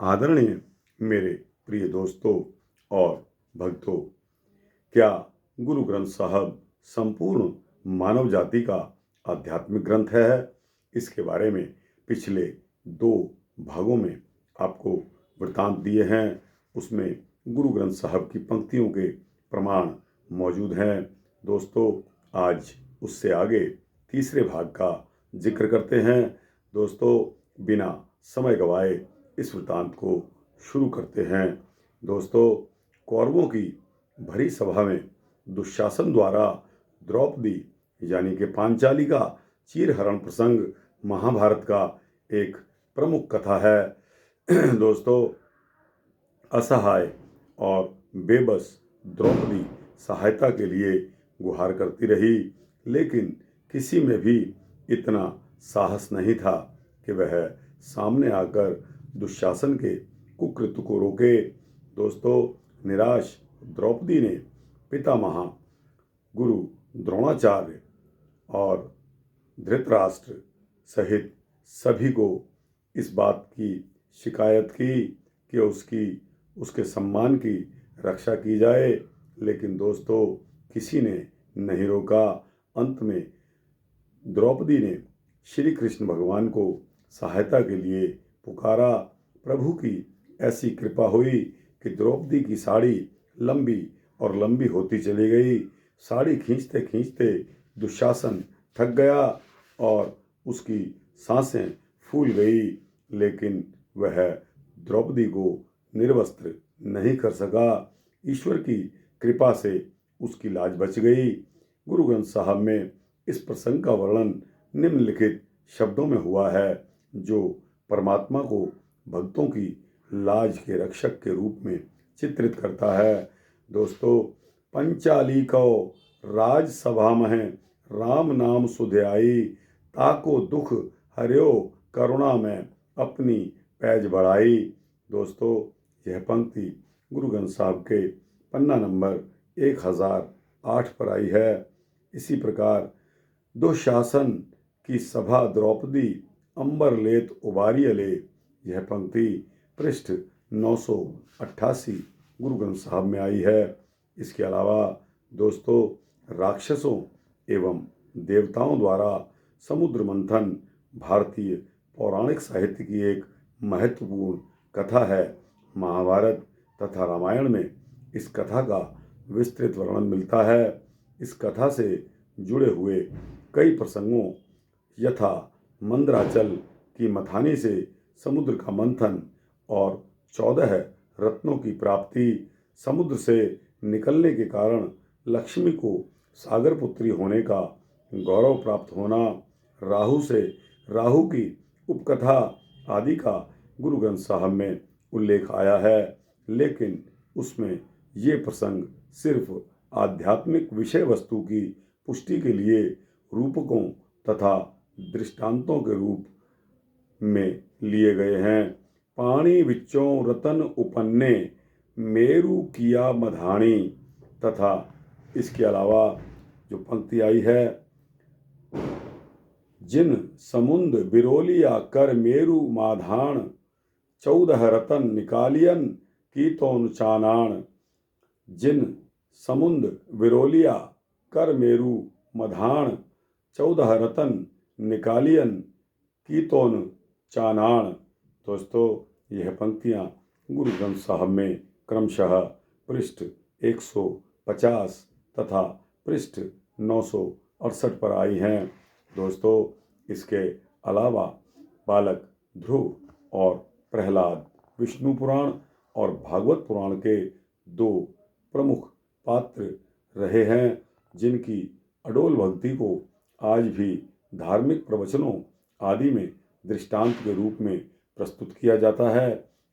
आदरणीय मेरे प्रिय दोस्तों और भक्तों, क्या गुरु ग्रंथ साहब संपूर्ण मानव जाति का आध्यात्मिक ग्रंथ है? इसके बारे में पिछले 2 भागों में आपको वृतांत दिए हैं। उसमें गुरु ग्रंथ साहब की पंक्तियों के प्रमाण मौजूद हैं। दोस्तों, आज उससे आगे तीसरे भाग का जिक्र करते हैं। दोस्तों, बिना समय गवाए इस वृतांत को शुरू करते हैं। दोस्तों, कौरवों की भरी सभा में दुशासन द्वारा द्रौपदी यानी कि पांचाली का चीरहरण प्रसंग महाभारत का एक प्रमुख कथा है। दोस्तों, असहाय और बेबस द्रौपदी सहायता के लिए गुहार करती रही, लेकिन किसी में भी इतना साहस नहीं था कि वह सामने आकर दुशासन के कुकृत्य को रोके। दोस्तों, निराश द्रौपदी ने पितामह गुरु द्रोणाचार्य और धृतराष्ट्र सहित सभी को इस बात की शिकायत की कि उसके सम्मान की रक्षा की जाए, लेकिन दोस्तों किसी ने नहीं रोका। अंत में द्रौपदी ने श्री कृष्ण भगवान को सहायता के लिए पुकारा। प्रभु की ऐसी कृपा हुई कि द्रौपदी की साड़ी लंबी और लंबी होती चली गई। साड़ी खींचते खींचते दुशासन थक गया और उसकी सांसें फूल गई, लेकिन वह द्रौपदी को निर्वस्त्र नहीं कर सका। ईश्वर की कृपा से उसकी लाज बच गई। गुरु ग्रंथ साहब में इस प्रसंग का वर्णन निम्नलिखित शब्दों में हुआ है, जो परमात्मा को भक्तों की लाज के रक्षक के रूप में चित्रित करता है। दोस्तों, पंचाली को राज सभा में राम नाम सुध्याई, ताको दुख हर्यो करुणा में अपनी पैज बढ़ाई। दोस्तों, यह पंक्ति गुरु ग्रंथ साहब के पन्ना नंबर 1008 पर आई है। इसी प्रकार दुशासन की सभा द्रौपदी अंबर लेत उबारी ले, यह पंक्ति पृष्ठ 988 गुरु ग्रंथ साहब में आई है। इसके अलावा दोस्तों, राक्षसों एवं देवताओं द्वारा समुद्र मंथन भारतीय पौराणिक साहित्य की एक महत्वपूर्ण कथा है। महाभारत तथा रामायण में इस कथा का विस्तृत वर्णन मिलता है। इस कथा से जुड़े हुए कई प्रसंगों यथा मंदराचल की मथानी से समुद्र का मंथन और 14 रत्नों की प्राप्ति, समुद्र से निकलने के कारण लक्ष्मी को सागर पुत्री होने का गौरव प्राप्त होना, राहु की उपकथा आदि का गुरु ग्रंथ साहब में उल्लेख आया है, लेकिन उसमें ये प्रसंग सिर्फ आध्यात्मिक विषय वस्तु की पुष्टि के लिए रूपकों तथा दृष्टांतों के रूप में लिए गए हैं। पानी विच्चों रतन उपन्ने मेरु किया मधानी, तथा इसके अलावा जो पंक्ति आई है, जिन समुंद बिरोलिया कर मेरु माधान, 14 रतन निकालियन की तोन चानान। जिन समुंद विरोलिया कर मेरु मधान, 14 रतन निकालियन की तोन चानान। दोस्तों, यह पंक्तियां गुरु ग्रंथ साहब में क्रमशः पृष्ठ 150 तथा पृष्ठ 968 पर आई हैं। दोस्तों, इसके अलावा बालक ध्रुव और प्रहलाद विष्णु पुराण और भागवत पुराण के 2 प्रमुख पात्र रहे हैं, जिनकी अडोल भक्ति को आज भी धार्मिक प्रवचनों आदि में दृष्टांत के रूप में प्रस्तुत किया जाता है।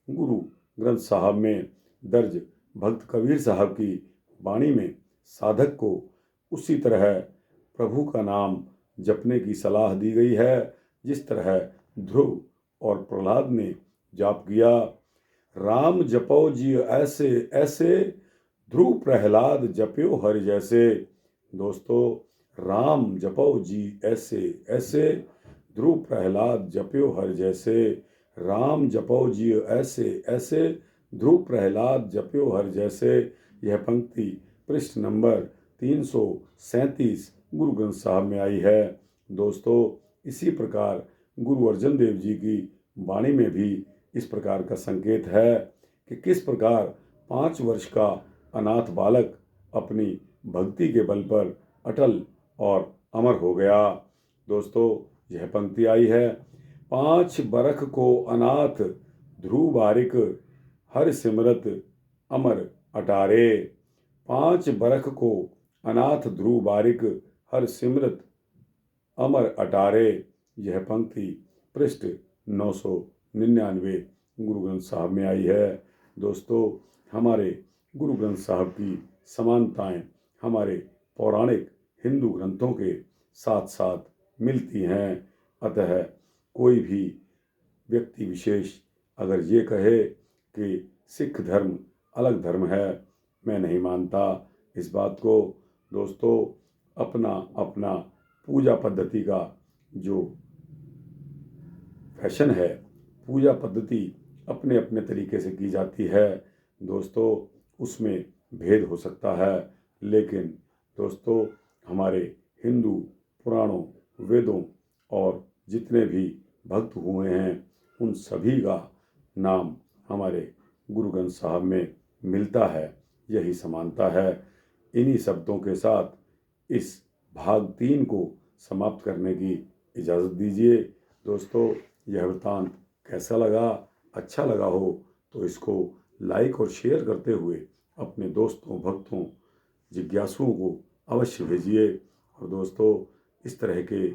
गुरु ग्रंथ साहब में दर्ज भक्त कबीर साहब की वाणी में साधक को उसी तरह प्रभु का नाम जपने की सलाह दी गई है, जिस तरह ध्रुव और प्रहलाद ने जाप किया। राम जपो जी ऐसे ऐसे, ध्रुव प्रहलाद जप्यो हर जैसे। दोस्तों, राम जपो जी ऐसे ऐसे, ध्रुव प्रहलाद जप्यो हर जैसे। राम जपो जियो ऐसे ऐसे, ध्रुव प्रहलाद जप्यो हर जैसे। यह पंक्ति पृष्ठ नंबर 337 गुरु ग्रंथ साहब में आई है। दोस्तों, इसी प्रकार गुरु अर्जन देव जी की वाणी में भी इस प्रकार का संकेत है कि किस प्रकार 5 वर्ष का अनाथ बालक अपनी भक्ति के बल पर अटल और अमर हो गया। दोस्तों, यह पंक्ति आई है, 5 बरख को अनाथ ध्रुव बारिक, हर सिमरत अमर अटारे। 5 बरख को अनाथ ध्रुव बारिक, हर सिमरत अमर अटारे। यह पंक्ति पृष्ठ 999 गुरु ग्रंथ साहब में आई है। दोस्तों, हमारे गुरु ग्रंथ साहब की समानताएं हमारे पौराणिक हिंदू ग्रंथों के साथ साथ मिलती हैं। अतः कोई भी व्यक्ति विशेष अगर ये कहे कि सिख धर्म अलग धर्म है, मैं नहीं मानता इस बात को। दोस्तों, अपना अपना पूजा पद्धति का जो फैशन है, पूजा पद्धति अपने अपने तरीके से की जाती है। दोस्तों, उसमें भेद हो सकता है, लेकिन दोस्तों हमारे हिंदू पुराणों, वेदों और जितने भी भक्त हुए हैं उन सभी का नाम हमारे गुरु ग्रंथ साहब में मिलता है। यही समानता है। इन्हीं शब्दों के साथ इस भाग 3 को समाप्त करने की इजाज़त दीजिए। दोस्तों, यह वृत्तांत कैसा लगा? अच्छा लगा हो तो इसको लाइक और शेयर करते हुए अपने दोस्तों, भक्तों, जिज्ञासुओं को अवश्य भेजिए। और दोस्तों, इस तरह के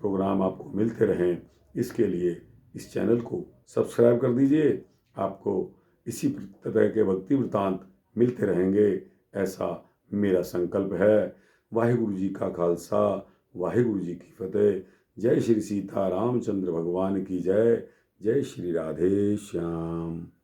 प्रोग्राम आपको मिलते रहें, इसके लिए इस चैनल को सब्सक्राइब कर दीजिए। आपको इसी तरह के भक्ति वृत्तांत मिलते रहेंगे, ऐसा मेरा संकल्प है। वाहिगुरु जी का खालसा, वाहिगुरु जी की फतेह। जय श्री सीता रामचंद्र भगवान की जय। जय श्री राधे श्याम।